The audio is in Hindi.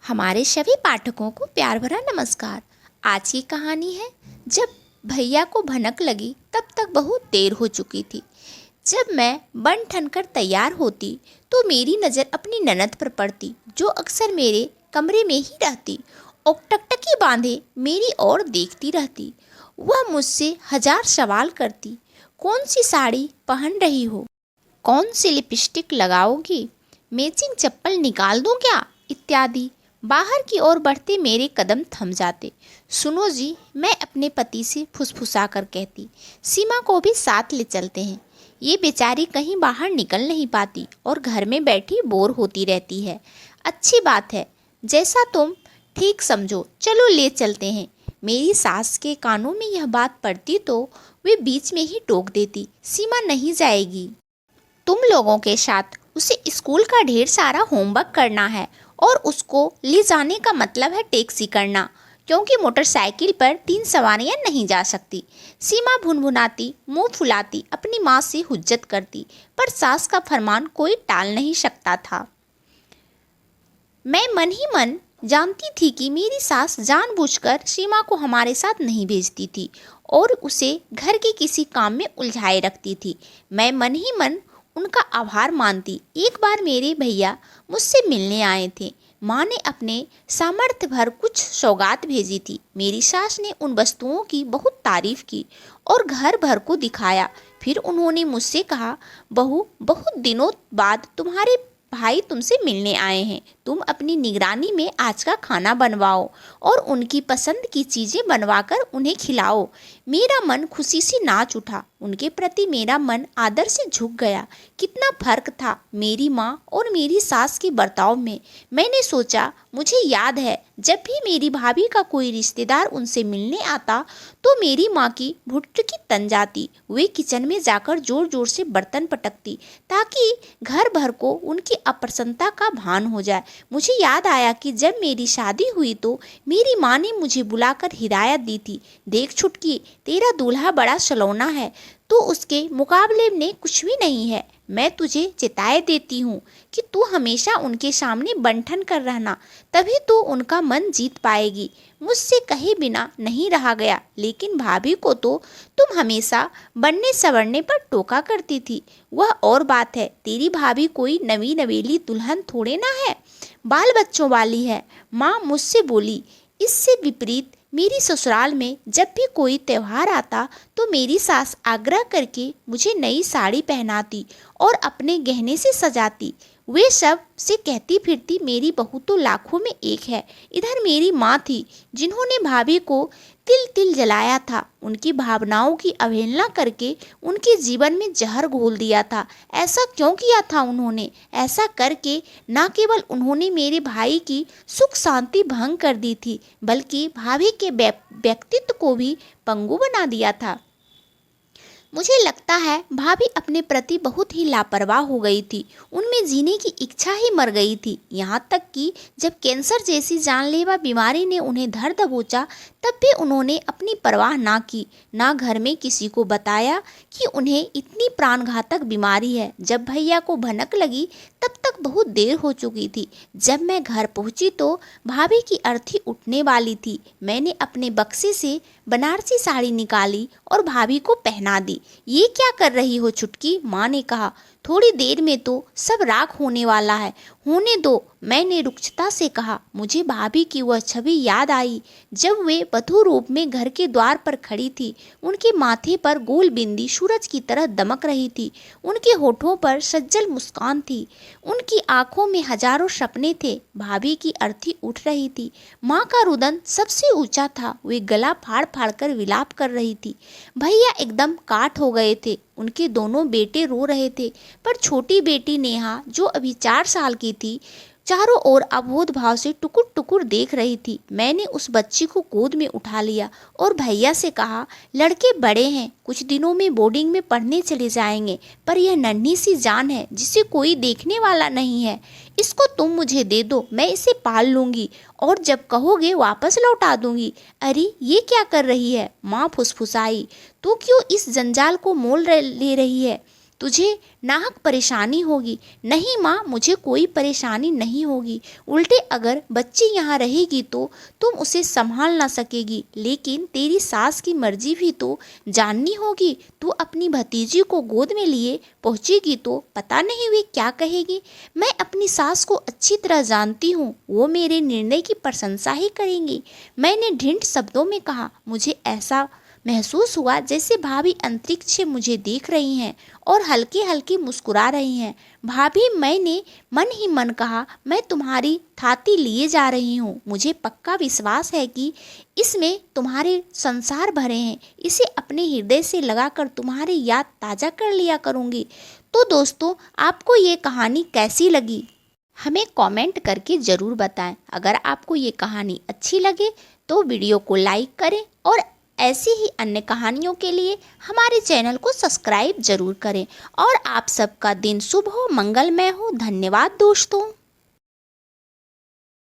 हमारे सभी पाठकों को प्यार भरा नमस्कार। आज की कहानी है, जब भैया को भनक लगी तब तक बहुत देर हो चुकी थी। जब मैं बन ठन कर तैयार होती तो मेरी नज़र अपनी ननद पर पड़ती, जो अक्सर मेरे कमरे में ही रहती और टकटकी बांधे मेरी ओर देखती रहती। वह मुझसे हजार सवाल करती, कौन सी साड़ी पहन रही हो, कौन सी लिपस्टिक लगाओगी, मैचिंग चप्पल निकाल दूं क्या, इत्यादि। बाहर की ओर बढ़ते मेरे कदम थम जाते। सुनो जी, मैं अपने पति से फुसफुसा कर कहती, सीमा को भी साथ ले चलते हैं। ये बेचारी कहीं बाहर निकल नहीं पाती और घर में बैठी बोर होती रहती है। अच्छी बात है, जैसा तुम ठीक समझो, चलो ले चलते हैं। मेरी सास के कानों में यह बात पड़ती तो वे बीच में ही टोक देती, सीमा नहीं जाएगी। तुम लोगों के साथ उसे स्कूल का ढेर सारा होमवर्क करना है और उसको ले जाने का मतलब है टैक्सी करना, क्योंकि मोटरसाइकिल पर 3 सवारियां नहीं जा सकती। सीमा भुनभुनाती, मुंह फुलाती अपनी माँ से हुज्जत करती, पर सास का फरमान कोई टाल नहीं सकता था। मैं मन ही मन जानती थी कि मेरी सास जानबूझकर सीमा को हमारे साथ नहीं भेजती थी और उसे घर के किसी काम में उलझाए रखती थी। मैं मन ही मन उनका आभार मानती। एक बार मेरे भैया मुझसे मिलने आए थे। माँ ने अपने सामर्थ्य भर कुछ सौगात भेजी थी। मेरी सास ने उन वस्तुओं की बहुत तारीफ की और घर भर को दिखाया। फिर उन्होंने मुझसे कहा, बहू, बहुत दिनों बाद तुम्हारे भाई तुमसे मिलने आए हैं। तुम अपनी निगरानी में आज का खाना बनवाओ और उनकी पसंद की चीज़ें बनवाकर उन्हें खिलाओ। मेरा मन खुशी से नाच उठा। उनके प्रति मेरा मन आदर से झुक गया। कितना फर्क था मेरी माँ और मेरी सास के बर्ताव में। मैंने सोचा, मुझे याद है जब भी मेरी भाभी का कोई रिश्तेदार उनसे मिलने आता तो मेरी माँ की भुटकी तन जाती। वे किचन में जाकर जोर जोर से बर्तन पटकती ताकि घर भर को उनकी अप्रसन्नता का भान हो जाए। मुझे याद आया कि जब मेरी शादी हुई तो मेरी माँ ने मुझे बुलाकर हिदायत दी थी, देख छुटकी, तेरा दूल्हा बड़ा सलोना है, तो उसके मुकाबले में कुछ भी नहीं है। मैं तुझे चिताए देती हूँ कि तू हमेशा उनके सामने बंठन कर रहना, तभी तो उनका मन जीत पाएगी। मुझसे कहे बिना नहीं रहा गया, लेकिन भाभी को तो तुम हमेशा बनने सवरने पर टोका करती थी। वह और बात है, तेरी भाभी कोई नवी नवेली दुल्हन थोड़े ना है, बाल बच्चों वाली है। माँ मुझसे बोली। इससे विपरीत मेरी ससुराल में जब भी कोई त्यौहार आता तो मेरी सास आग्रह करके मुझे नई साड़ी पहनाती और अपने गहने से सजाती। वे सब से कहती फिरती, मेरी बहू तो लाखों में एक है। इधर मेरी माँ थी जिन्होंने भाभी को तिल तिल जलाया था। उनकी भावनाओं की अवहेलना करके उनके जीवन में जहर घोल दिया था। ऐसा क्यों किया था उन्होंने? ऐसा करके न केवल उन्होंने मेरे भाई की सुख शांति भंग कर दी थी, बल्कि भाभी के व्यक्तित्व को भी पंगु बना दिया था। मुझे लगता है भाभी अपने प्रति बहुत ही लापरवाह हो गई थी। उनमें जीने की इच्छा ही मर गई थी। यहाँ तक कि जब कैंसर जैसी जानलेवा बीमारी ने उन्हें धर दबोचा तब भी उन्होंने अपनी परवाह ना की, ना घर में किसी को बताया कि उन्हें इतनी प्राणघातक बीमारी है। जब भैया को भनक लगी तब तक बहुत देर हो चुकी थी। जब मैं घर पहुँची तो भाभी की अर्थी उठने वाली थी। मैंने अपने बक्से से बनारसी साड़ी निकाली और भाभी को पहना दी। ये क्या कर रही हो छुटकी? माँ ने कहा, थोड़ी देर में तो सब राख होने वाला है, होने दो। मैंने रुक्षता से कहा। मुझे भाभी की वह छवि याद आई जब वे वधू रूप में घर के द्वार पर खड़ी थी। उनके माथे पर गोल बिंदी सूरज की तरह दमक रही थी। उनके होठों पर सज्जल मुस्कान थी। उनकी आंखों में हजारों सपने थे। भाभी की अर्थी उठ रही थी। माँ का रुदन सबसे ऊंचा था। वे गला फाड़ फाड़ कर विलाप कर रही थी। भैया एकदम काठ हो गए थे। उनके दोनों बेटे रो रहे थे, पर छोटी बेटी नेहा, जो अभी 4 साल की थी, चारों ओर अबोध भाव से टुकुर टुकुर देख रही थी। मैंने उस बच्ची को गोद में उठा लिया और भैया से कहा, लड़के बड़े हैं, कुछ दिनों में बोर्डिंग में पढ़ने चले जाएंगे, पर यह नन्ही सी जान है जिसे कोई देखने वाला नहीं है। इसको तुम मुझे दे दो, मैं इसे पाल लूंगी और जब कहोगे वापस लौटा दूंगी। अरे ये क्या कर रही है? माँ फुसफुसाई। तू क्यों इस जंजाल को मोल ले रही है? तुझे नाहक परेशानी होगी। नहीं माँ, मुझे कोई परेशानी नहीं होगी। उल्टे अगर बच्ची यहाँ रहेगी तो तुम उसे संभाल ना सकेगी। लेकिन तेरी सास की मर्जी भी तो जाननी होगी। तू अपनी भतीजी को गोद में लिए पहुँचेगी तो पता नहीं वे क्या कहेगी। मैं अपनी सास को अच्छी तरह जानती हूँ, वो मेरे निर्णय की प्रशंसा ही करेंगी। मैंने ढीठ शब्दों में कहा। मुझे ऐसा महसूस हुआ जैसे भाभी अंतरिक्ष से मुझे देख रही हैं और हल्के हल्के मुस्कुरा रही हैं। भाभी, मैंने मन ही मन कहा, मैं तुम्हारी थाती लिए जा रही हूँ। मुझे पक्का विश्वास है कि इसमें तुम्हारे संसार भरे हैं। इसे अपने हृदय से लगाकर तुम्हारी याद ताज़ा कर लिया करूँगी। तो दोस्तों, आपको ये कहानी कैसी लगी हमें कमेंट करके ज़रूर बताएं। अगर आपको ये कहानी अच्छी लगे तो वीडियो को लाइक करें और ऐसी ही अन्य कहानियों के लिए हमारे चैनल को सब्सक्राइब जरूर करें। और आप सबका दिन शुभ हो, मंगलमय हो। धन्यवाद दोस्तों।